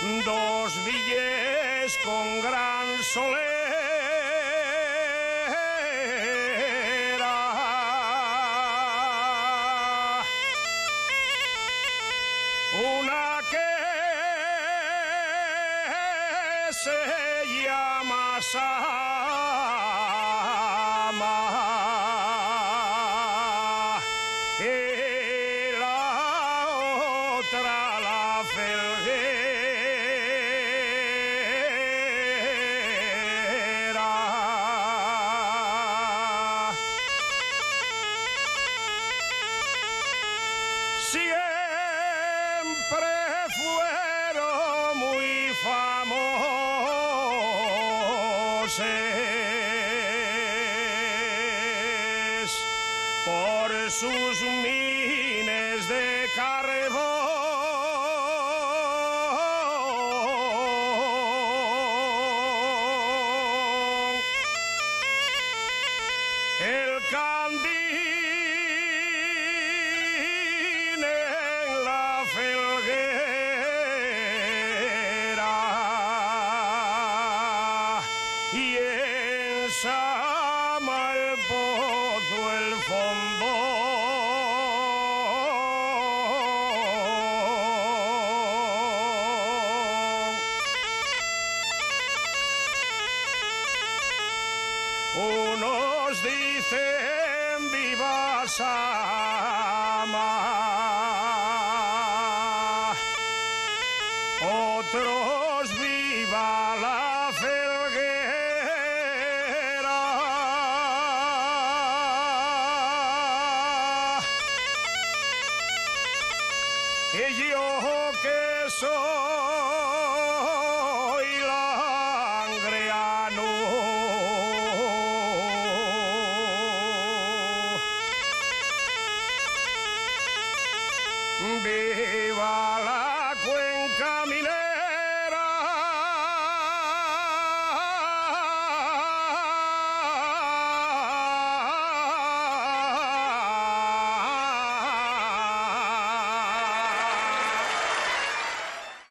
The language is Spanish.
dos villes con gran solera, una que se llama Sama y la otra la Felguera. Siempre fueron muy famosos por sus mines de carbón. El candil en la Felguera y en Sama el pozo, el fondo. Unos dicen viva Sama, otros viva la Felguera. Y yo que soy langreano, viva la